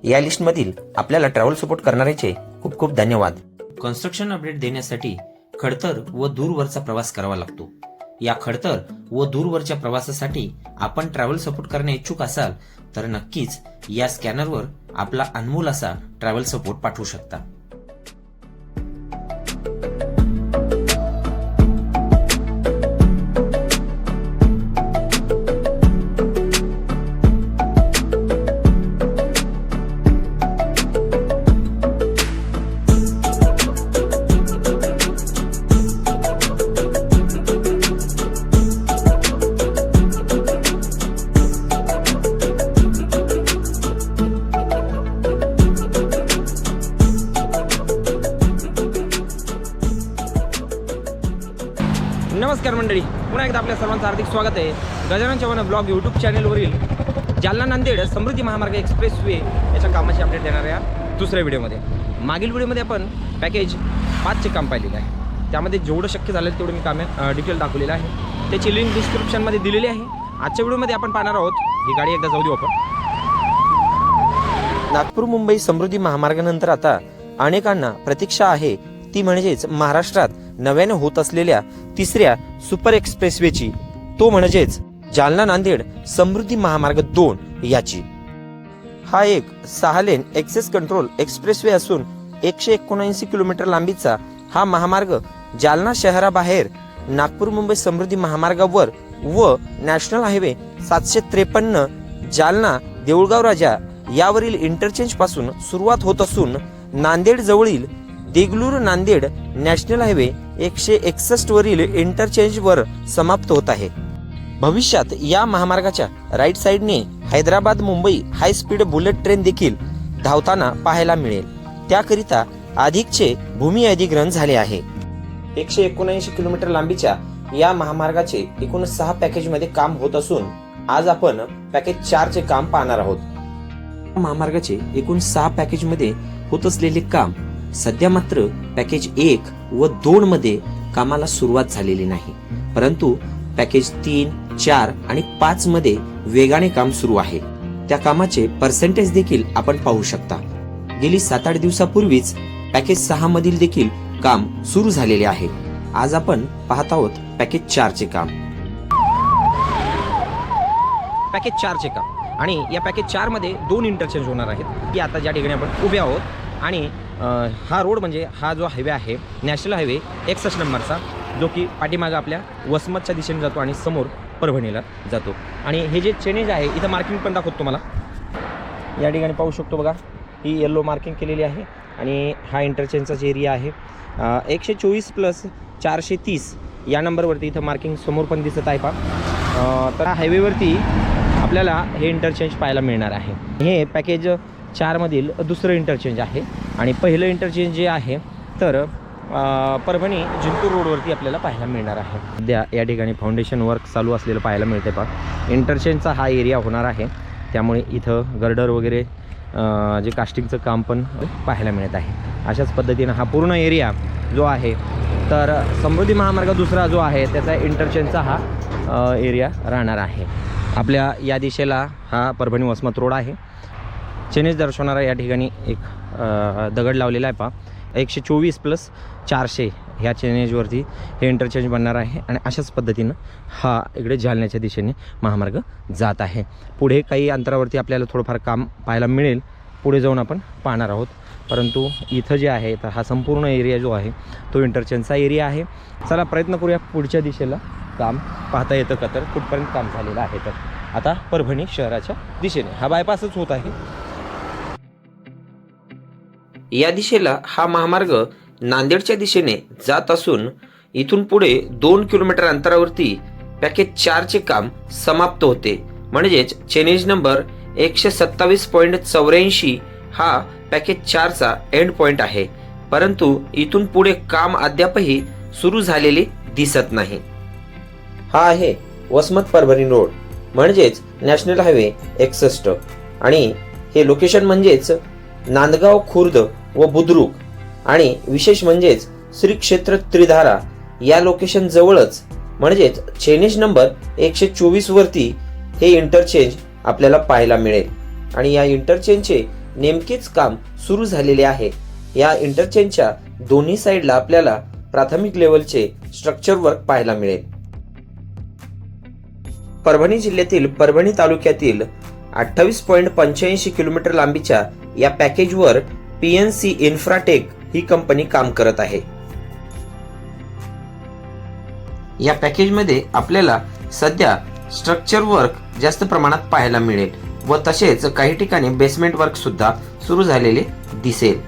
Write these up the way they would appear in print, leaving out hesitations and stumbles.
या लिस्टमधील आपल्याला ट्रॅव्हल सपोर्ट करणाऱ्याचे खूप खूप धन्यवाद। कन्स्ट्रक्शन अपडेट देण्यासाठी खडतर व दूरवरचा प्रवास करावा लागतो। या खडतर व दूरवरच्या प्रवासासाठी आपण ट्रॅव्हल सपोर्ट करणे इच्छुक असाल तर नक्कीच या स्कॅनरवर आपला अनमोल असा ट्रॅव्हल सपोर्ट पाठवू शकता। नमस्कार मंडळी, पुन्हा एकदा आपल्या सर्वांचं हार्दिक स्वागत आहे गजानन चव्हाण ब्लॉग यूट्यूब चॅनलवरील जालना नांदेड समृद्धी महामार्ग एक्सप्रेस वे याच्या कामाची अपडेट देणार आहे दुसऱ्या व्हिडिओमध्ये। मागील व्हिडिओमध्ये आपण पॅकेज 5चे काम पाहिलेलं आहे, त्यामध्ये जेवढं शक्य झालं तेवढं मी कामे डिटेल दाखवलेलं आहे, त्याची लिंक डिस्क्रिप्शनमध्ये दिलेली आहे। आजच्या व्हिडिओमध्ये आपण पाहणार आहोत, ही गाडी एकदा जाऊ देऊ आपण। नागपूर मुंबई समृद्धी महामार्गानंतर आता अनेकांना प्रतीक्षा आहे, ती म्हणजेच महाराष्ट्रात नव्याने होत असलेल्या तिसऱ्या सुपर एक्सप्रेसवेची, तो म्हणजेच जालना नांदेड समृद्धी महामार्ग 2 याची। हा एक 6 लेन एक्सेस कंट्रोल एक्सप्रेसवे असून 179 किलोमीटर लांबीचा हा महामार्ग जालना शहराबाहेर नागपूर मुंबई समृद्धी महामार्गावर व नॅशनल हायवे 753 जालना देऊळगाव राजा यावरील इंटरचेंज पासून सुरुवात होत असून नांदेड जवळील देगलूर नांदेड नॅशनल हायवे 161 वरील इंटरचेंज वर समाप्त होत आहे। भविष्यात या महामार्गाच्या right साइडने Hyderabad Mumbai high speed bullet train देखील धावताना पाहायला मिळेल, त्याकरिता अधिकचे भूमी अधिग्रहण झाले आहे। 179 किलोमीटर लांबीच्या या महामार्गाचे एकूण 6 पॅकेज मध्ये काम होत असून आज आपण पॅकेज 4 चे काम पाहणार आहोत। महामार्गाचे एकूण 6 पॅकेज मध्ये होत असलेले काम सध्या मात्र पॅकेज 1 व 2 मध्ये कामाला सुरुवात झालेली नाही, परंतु पॅकेज 3, 4 आणि 5 मध्ये वेगाने काम सुरू आहे। त्या कामाचे पर्सेंटेज देखील आपण पाहू शकता। गेली 7-8 दिवसापूर्वीच पॅकेज 6 मधील देखील काम सुरू झालेले आहे। आज आपण पाहत आहोत पॅकेज 4 चे काम। पॅकेज 4 चे काम आणि या पॅकेज 4 मध्ये 2 इंटरचेंज होणार आहेत, की आता ज्या ठिकाणी आपण उभे आहोत। आणि हा रोड म्हणजे हा जो हायवे आहे नॅशनल हायवे 61 नंबरचा, जो की पाठीमागं आपल्या वसमतच्या दिशेने जातो आणि समोर परभणीला जातो। आणि हे जे चेनेज आहे इथं मार्किंग पण दाखवतो तुम्हाला, या ठिकाणी पाहू शकतो बघा, ही येलो मार्किंग केलेली आहे आणि हा इंटरचेंजचा जे एरिया आहे 124+430 या नंबरवरती इथं मार्किंग समोर पण दिसत आहे पहा। तर हायवेवरती आपल्याला हे इंटरचेंज पाहायला मिळणार आहे। हे पॅकेज 4 मधील दुसरं इंटरचेंज आहे आणि पहिलं इंटरचेंज जे आहे तर परभणी जिंतूर रोडवरती आपल्याला पाहायला मिळणार आहे। सध्या या ठिकाणी फाउंडेशन वर्क चालू असलेलं पाहायला मिळते पहा। इंटरचेंजचा हा एरिया होणार आहे, त्यामुळे इथं गर्डर वगैरे जे कास्टिंगचं काम पण पाहायला मिळत आहे। अशाच पद्धतीनं हा पूर्ण एरिया जो आहे तर समृद्धी महामार्ग दुसरा जो आहे त्याचा इंटरचेंजचा हा एरिया राहणार आहे। आपल्या या दिशेला हा परभणी वसमत रोड आहे। चेनेज दर्शवणारा या ठिकाणी एक दगड लावलेला आहे पहा। 124+400 ह्या चेनेजवरती हे इंटरचेंज बनणार आहे आणि अशाच पद्धतीनं हा इकडे जालन्याच्या दिशेने महामार्ग जात आहे। पुढे काही अंतरावरती आपल्याला थोडंफार काम पाहायला मिळेल, पुढे जाऊन आपण पाहणार आहोत, परंतु इथं जे आहे तर हा संपूर्ण एरिया जो आहे तो इंटरचेंजचा एरिया आहे। चला प्रयत्न करूया पुढच्या दिशेला काम पाहता येतं का, तर कुठपर्यंत काम झालेलं आहे। तर आता परभणी शहराच्या दिशेने हा बायपासच होत आहे। या दिशेला हा महामार्ग नांदेडच्या दिशेने जात असून इथून पुढे 2 किलोमीटर अंतरावरती पॅकेज 4 चे काम समाप्त होते, म्हणजेच चेनेज नंबर 127.84 हा पॅकेज 4 चा एंड पॉइंट आहे, परंतु इथून पुढे काम अद्यापही सुरू झालेले दिसत नाही। हा आहे वसमत परभणी रोड म्हणजेच नॅशनल हायवे 61 आणि हे लोकेशन म्हणजेच नांदगाव खुर्द व बुद्रुक आणि विशेष म्हणजेच श्री क्षेत्र त्रिधारा या लोकेशन जवळच म्हणजेच चेनेज नंबर 124 वरती हे इंटरचेंज आपल्याला पाहायला मिळेल आणि या इंटरचेंजचे नेमकेच काम सुरू झालेले आहे. या इंटरचेंजच्या दोन्ही साईडला आपल्याला प्राथमिक लेवलचे स्ट्रक्चर वर्क पाहायला मिळेल. परभणी जिल्ह्यातील परभणी तालुक्यातील 28.85 किलोमीटर लांबीच्या या पॅकेजवर PNC इन्फ्राटेक ही कंपनी काम करत आहे. या पॅकेजमध्ये आपल्याला सध्या स्ट्रक्चर वर्क जास्त प्रमाणात पाहायला मिळेल व तसेच काही ठिकाणी बेसमेंट वर्क सुद्धा सुरू झालेले दिसेल.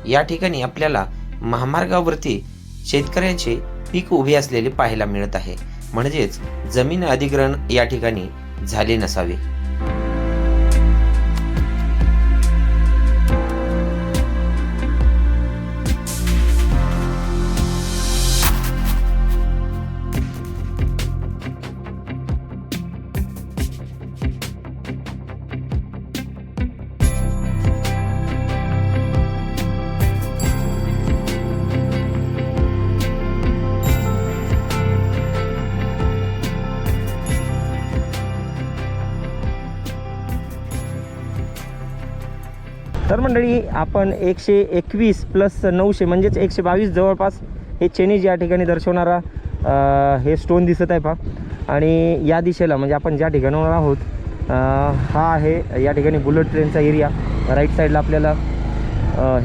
या ठिकाणी आपल्याला महामार्गावरती शेतकऱ्यांचे पीक उभे असलेले पाहायला मिळत आहे, म्हणजेच जमीन अधिग्रहण या ठिकाणी झाले नसावे. तर मंडळी, आपण 121 प्लस 900 म्हणजेच 122 जवळपास हे चेनीज या ठिकाणी दर्शवणारा हे स्टोन दिसत आहे पहा. आणि या दिशेला म्हणजे आपण ज्या ठिकाणावर आहोत हा आहे या ठिकाणी बुलेट ट्रेनचा एरिया. राईट साईडला आपल्याला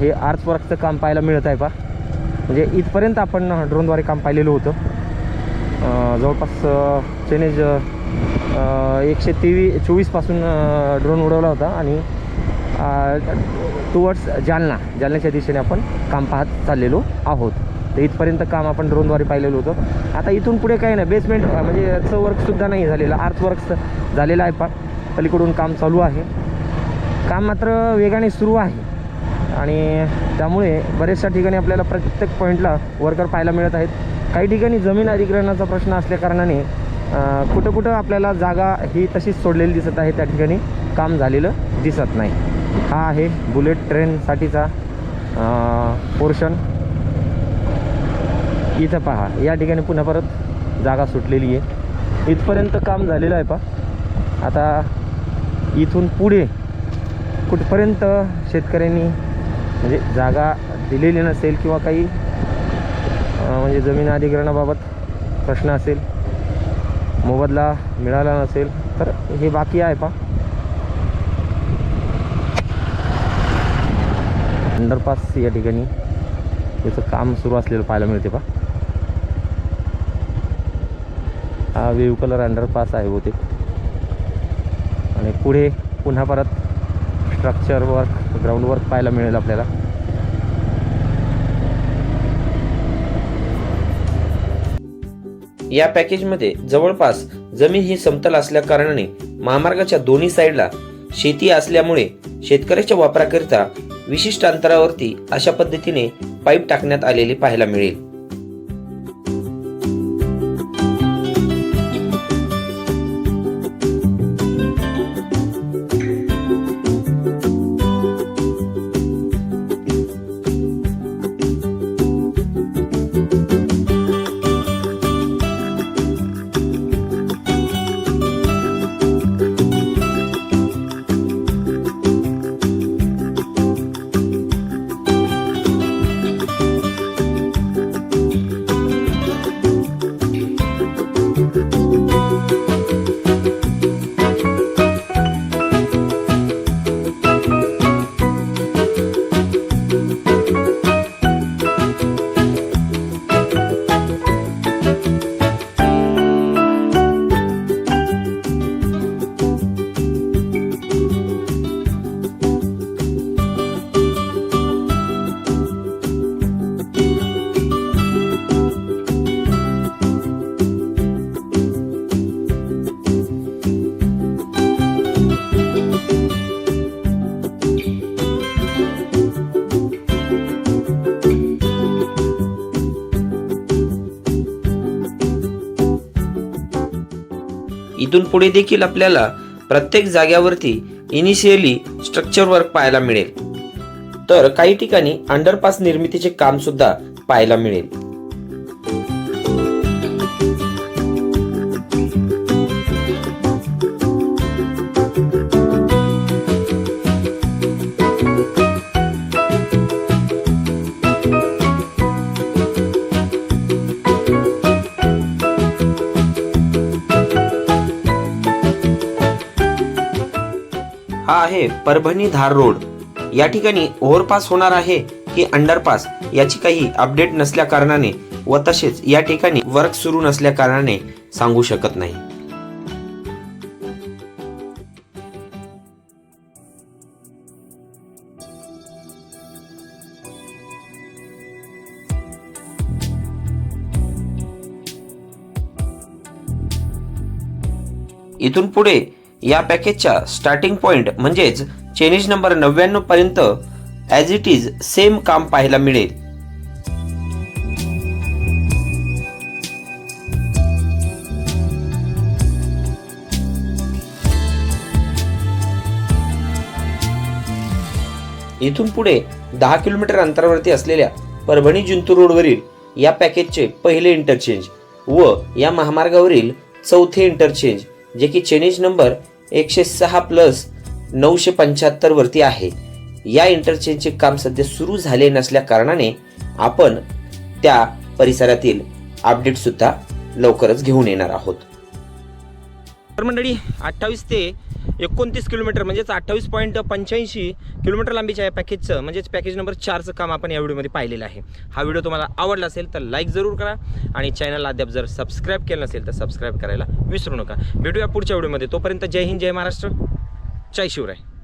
हे आर्च वर्कचं काम पाहायला मिळत आहे पहा. म्हणजे इथपर्यंत आपण ड्रोनद्वारे काम पाहिलेलं होतं. जवळपास चेनीज 124 पासून ड्रोन उडवला होता आणि टुवर्ड्स जालन्याच्या दिशेने आपण काम पाहत चाललेलो आहोत. तर इथपर्यंत काम आपण ड्रोनद्वारे पाहिलेलं होतं. आता इथून पुढे काही नाही, बेसमेंट म्हणजे याचं वर्कसुद्धा नाही झालेलं, आर्च वर्क झालेलं आहे पा. पलीकडून काम चालू आहे. काम मात्र वेगाने सुरू आहे आणि त्यामुळे बरेचशा ठिकाणी आपल्याला प्रत्येक पॉईंटला वर्कर पाहायला मिळत आहेत. काही ठिकाणी जमीन अधिग्रहणाचा प्रश्न असल्याकारणाने कुठं कुठं आपल्याला जागा ही तशीच सोडलेली दिसत आहे, त्या ठिकाणी काम झालेलं दिसत नाही. हा आहे बुलेट ट्रेनसाठीचा पोर्शन. इथं पहा, या ठिकाणी पुन्हा परत जागा सुटलेली आहे. इथपर्यंत काम झालेलं आहे पहा. आता इथून पुढे कुठपर्यंत शेतकऱ्यांनी म्हणजे जागा दिलेली नसेल किंवा काही म्हणजे जमीन अधिग्रहणाबाबत प्रश्न असेल, मोबदला मिळाला नसेल, तर हे बाकी आहे पहा. अंडरपास या ठिकाणी त्याचं काम सुरू असलेलं पाहायला मिळते पहा. हा वेव्ह कलर अंडरपास आहे बहुतेक. आणि पुढे पुन्हा परत स्ट्रक्चर वर्क, ग्राउंड वर्क पाहायला मिळेल आपल्याला. या पॅकेजमध्ये जवळपास जमीन ही समतल असल्या कारणाने महामार्गाच्या दोन्ही साईडला शेती असल्यामुळे शेतकऱ्याच्या वापराकरिता विशिष्ट अंतरावरती अशा पद्धतीने पाईप टाकण्यात आलेले पाहायला मिळेल. इथून पुढे देखील आपल्याला प्रत्येक जाग्यावरती इनिशियली स्ट्रक्चर वर्क पाहायला मिळेल, तर काही ठिकाणी अंडरपास निर्मितीचे काम सुद्धा पाहायला मिळेल. हा आहे परभणी धार रोड. या ठिकाणी ओव्हरपास होणार आहे की अंडरपास याची काही अपडेट नसल्या कारणाने व तसेच या ठिकाणी वर्क सुरू नसल्या कारणाने सांगू शकत नाही. इथून पुढे या पॅकेजच्या स्टार्टिंग पॉइंट म्हणजेच चेनेज नंबर 99 पर्यंत ॲज इट इज सेम काम पाहायला मिळेल. इथून पुढे 10 किलोमीटर अंतरावरती असलेल्या परभणी जिंतूर रोडवरील या पॅकेजचे पहिले इंटरचेंज व या महामार्गावरील चौथे इंटरचेंज जे की चेनेज नंबर 106+975 वरती आहे. या इंटरचेंजचे काम सध्या सुरू झाले नसल्या कारणाने आपण त्या परिसरातील अपडेट सुद्धा लवकरच घेऊन येणार आहोत. तर मंडळी 28 ते 29 किलोमीटर म्हणजेच 28.85 किलोमीटर लांबीच्या या पॅकेजचं म्हणजेच पॅकेज नंबर 4चं काम आपण या व्हिडिओमध्ये पाहिलेलं आहे. हा व्हिडिओ तुम्हाला आवडला असेल तर लाईक जरूर करा आणि चॅनलला अद्याप जर सबस्क्राईब केलं नसेल तर सबस्क्राईब करायला विसरू नका. भेटूया पुढच्या व्हिडिओमध्ये. तोपर्यंत जय हिंद, जय महाराष्ट्र, जय शिवराय.